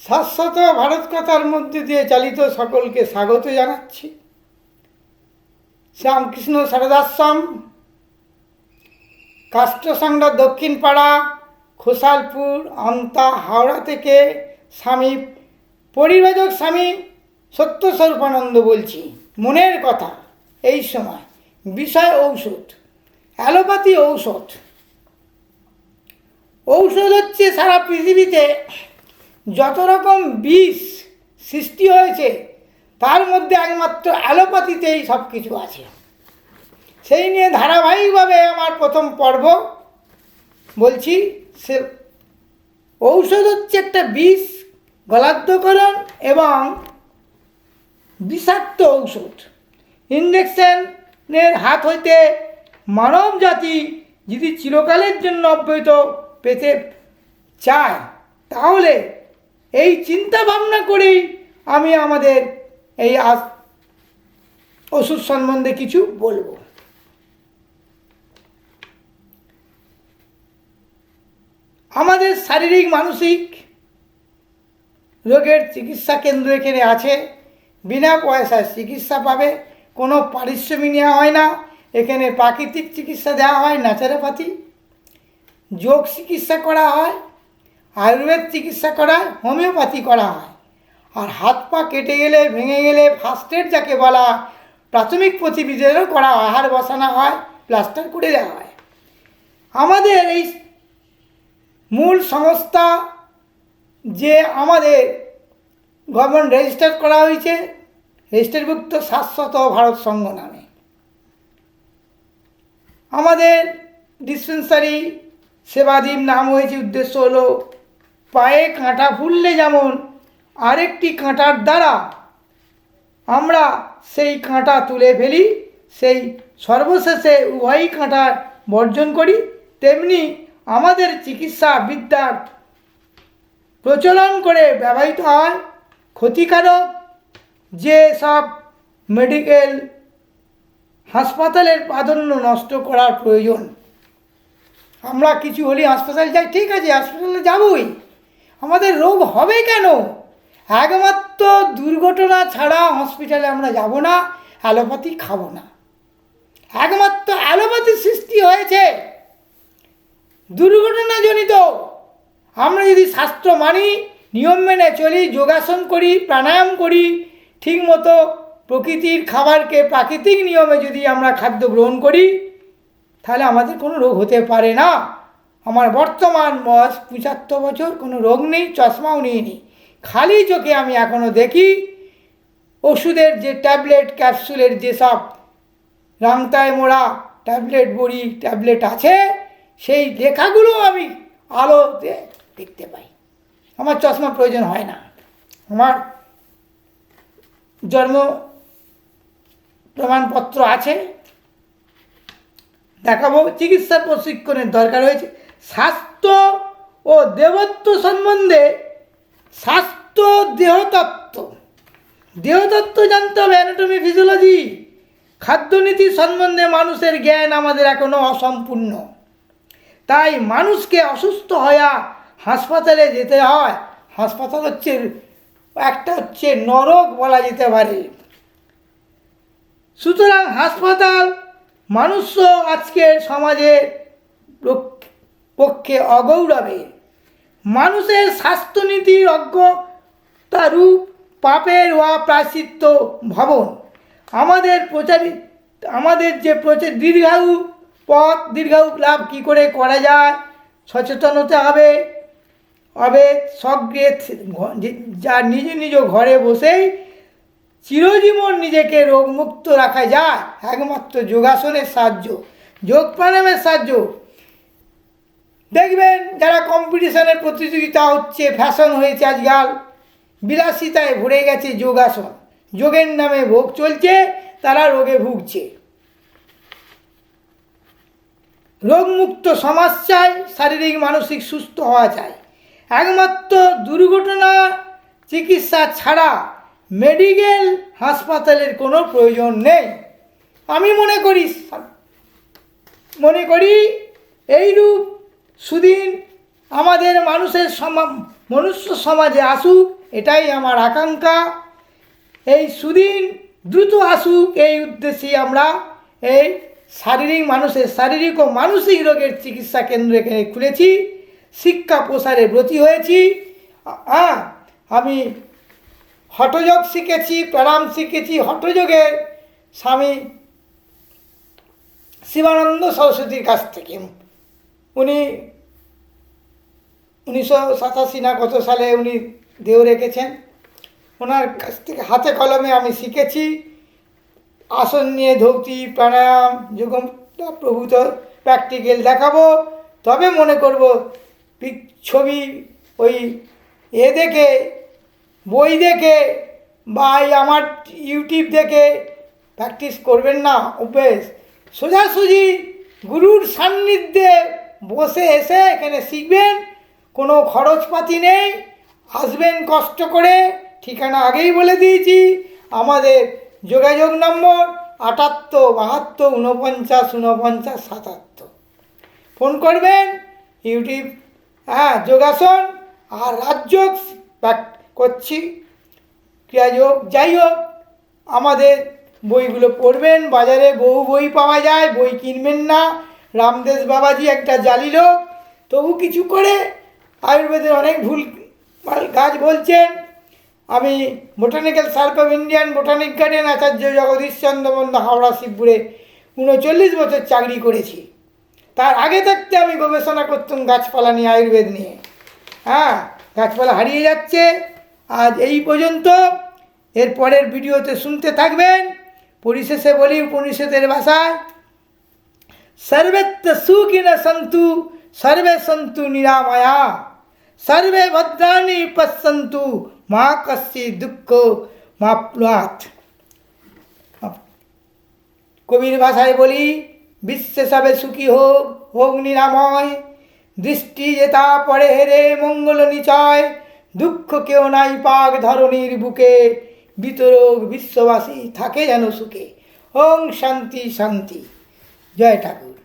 শাশ্বত ভারত কথার মধ্যে দিয়ে চালিত সকলকে স্বাগত জানাচ্ছি। শ্যামকৃষ্ণ সারদাশ্রম, কাষ্টসাংড়া দক্ষিণ পাড়া, খোসালপুর, আমতা, হাওড়া থেকে স্বামী পরিব্রাজক স্বামী সত্যস্বরূপানন্দ বলছি। মনের কথা এই সময় বিষয় ঔষধ, অ্যালোপ্যাথি ঔষধ। ঔষধ হচ্ছে সারা পৃথিবীতে যত রকম বিষ সৃষ্টি হয়েছে তার মধ্যে একমাত্র অ্যালোপ্যাথিতেই সব কিছু আছে। সেই নিয়ে ধারাবাহিকভাবে আমার প্রথম পর্ব বলছি। সে ঔষধ হচ্ছে একটা বিষ গলাদ্ধকরণ এবং বিষাক্ত ঔষধ। ইঞ্জেকশনের হাত হইতে মানব জাতি যদি চিরকালের জন্য অব্যাহত পেতে চায় তাহলে এই চিন্তা ভাবনা করেই আমি আমাদের এই ওষুধ সম্বন্ধে কিছু বলবো। আমাদের শারীরিক মানসিক রোগের চিকিৎসা কেন্দ্র এখানে আছে। বিনা পয়সায় চিকিৎসা পাবে, কোনো পারিশ্রমিক নেওয়া হয় না। এখানে প্রাকৃতিক চিকিৎসা দেওয়া হয়, ন্যাচারোপ্যাথি, যোগ চিকিৎসা করা হয়, আয়ুর্বেদ চিকিৎসা করা হয়, হোমিওপ্যাথি করা হয়। আর হাত পা কেটে গেলে, ভেঙে গেলে ফার্স্ট এড যাকে বলা প্রাথমিক প্রতিবিধানও করা হয়, হাড় বসানো হয়, প্লাস্টার করে দেওয়া হয়। আমাদের এই মূল সংস্থা যে আমাদের গভর্নমেন্ট রেজিস্টার করা হয়েছে, রেজিস্টারভুক্ত শাশ্বত ভারত সংঘ নামে। আমাদের ডিসপেন্সারি সেবাদীপ নাম হয়েছে, উদ্দেশ্য হলো পায়ে কাঁটা ফুললে যেমন আরেকটি কাঁটার দ্বারা আমরা সেই কাঁটা তুলে ফেলি, সেই সর্বশেষে উভয়ই কাঁটা বর্জন করি, তেমনি আমাদের চিকিৎসা বিদ্যার প্রচলন করে ব্যবহৃত হয় ক্ষতিকারক যে সব মেডিকেল হাসপাতালের প্রাধান্য নষ্ট করার প্রয়োজন। আমরা কিছু হলে হাসপাতালে যাই, ঠিক আছে, হাসপাতালে যাবই, আমাদের রোগ হবে কেন? একমাত্র দুর্ঘটনা ছাড়া হসপিটালে আমরা যাব না, অ্যালোপ্যাথি খাবো না। একমাত্র অ্যালোপ্যাথি সৃষ্টি হয়েছে দুর্ঘটনাজনিত। আমরা যদি শাস্ত্র মানি, নিয়ম মেনে চলি, যোগাসন করি, প্রাণায়াম করি, ঠিকমতো প্রকৃতির খাবারকে প্রাকৃতিক নিয়মে যদি আমরা খাদ্য গ্রহণ করি, তাহলে আমাদের কোনো রোগ হতে পারে না। আমার বর্তমান বয়স 75 বছর, কোনো রোগ নেই, চশমাও নিইনি, খালি চোখে আমি এখনও দেখি। ওষুধের যে ট্যাবলেট ক্যাপসুলের যেসব রাংতায় মোড়া ট্যাবলেট বড়ি ট্যাবলেট আছে, সেই লেখাগুলো আমি আলোতে দেখতে পাই। আমার চশমা প্রয়োজন হয় না। আমার জন্ম প্রমাণপত্র আছে, দেখাবো। চিকিৎসার প্রশিক্ষণের দরকার হয়েছে। স্বাস্থ্য ও দেবত্ব সম্বন্ধে, স্বাস্থ্য দেহতত্ত্ব, দেহতত্ত্ব জানতে হবে, অ্যানাটমি, ফিজিওলজি। খাদ্যনীতি সম্বন্ধে মানুষের জ্ঞান আমাদের এখনও অসম্পূর্ণ। তাই মানুষকে অসুস্থ হয়ে হাসপাতালে যেতে হয়। হাসপাতাল হচ্ছে একটা নরক বলা যেতে পারে। সুতরাং হাসপাতাল মানুষ আজকের সমাজের পক্ষে অগৌরবে। মানুষের স্বাস্থ্যনীতির অজ্ঞতারূপ পাপের প্রায়শ্চিত্ত ভবন। আমাদের যে দীর্ঘায়ু পথ, দীর্ঘায়ু লাভ কী করে করা যায়, সচেতন হতে হবে। সগ্রে যা নিজ নিজ ঘরে বসেই চিরজীবন নিজেকে রোগমুক্ত রাখা যায় একমাত্র যোগাসনের সাহায্য, যোগ প্রাণায়ামের সাহায্য। দেখবেন যারা কম্পিটিশনের প্রতিযোগিতা হচ্ছে, ফ্যাশন হয়েছে আজকাল, বিলাসিতায় ভরে গেছে যোগাসন, যোগের নামে ভোগ চলছে, তারা রোগে ভুগছে। রোগমুক্ত সমাজ চাই, শারীরিক মানসিক সুস্থ হওয়া চাই। একমাত্র দুর্ঘটনা চিকিৎসা ছাড়া মেডিকেল হাসপাতালের কোনো প্রয়োজন নেই। আমি মনে করি এইরূপ সুদিন আমাদের মনুষ্য সমাজে আসুক, এটাই আমার আকাঙ্ক্ষা। এই সুদিন দ্রুত আসুক, এই উদ্দেশ্যে আমরা এই মানুষের শারীরিক ও মানসিক রোগের চিকিৎসা কেন্দ্র এখানে খুলেছি। শিক্ষা প্রসারে ব্রতী হয়েছি। আমি হঠযোগ শিখেছি, প্রাণায়াম শিখেছি। হঠযোগের স্বামী শিবানন্দ সরস্বতীর কাছ থেকে, উনি 1987 না কত সালে উনি দেহ রেখেছেন। ওনার কাছ থেকে হাতে কলমে আমি শিখেছি। আসন নিয়ে ধৌতি, প্রাণায়াম, যোগম প্রভূত প্র্যাকটিক্যাল দেখাবো। তবে মনে করব ছবি ওই দেখে, বই দেখে বা আমার ইউটিউব দেখে প্র্যাকটিস করবেন না। অভ্যেস সোজাসুজি গুরুর সান্নিধ্যে বসে এসে এখানে শিখবেন। কোনো খরচপাতি নেই, আসবেন কষ্ট করে। ঠিকানা আগেই বলে দিয়েছি। আমাদের যোগাযোগ নম্বর 78 72 49 77। ফোন করবেন। ইউটিউব যোগাসন আর রাজযোগ করছি, ক্রিয়াযোগ। যাই হোক, আমাদের বইগুলো পড়বেন। বাজারে বহু বই পাওয়া যায়, বই কিনবেন না। রামদেব বাবাজি একটা জালি লোক, তবু কিছু করে আয়ুর্বেদের অনেক ভুল কাজ বলছেন। আমি botanical survey of Indian botanic garden Acharya Jagadish Chandra Bandyopadhyay Howrah শিবপুরে 39 বছর চাকরি করেছি। তার আগে থাকতে আমি গবেষণা করতাম গাছপালা নিয়ে, আয়ুর্বেদ নিয়ে। গাছপালা হারিয়ে যাচ্ছে। আজ এই পর্যন্ত। এর পরের ভিডিওতে শুনতে থাকবেন। পরিশেষে বলি উপনিষদের ভাষায়, সর্বত্র সুখিনঃ সন্তু সর্বে সন্তু নিরাময়া, সর্বে ভদ্রাণি পশ্যন্তু মা কশ্চিৎ দুঃখ মাপ্নুয়াৎ। কবির ভাষায় বলি, বিশ্বে সবে সুখী হোক, হোক নিরাময়। দৃষ্টি যেতা পড়ে হেরে মঙ্গল নিচয়, দুঃখ কেউ নাই পাক ধরণীর বুকে, বিতরক বিশ্ববাসী থাকে যেন সুখে। ওং শান্তি শান্তি। জয় ঠাকুর।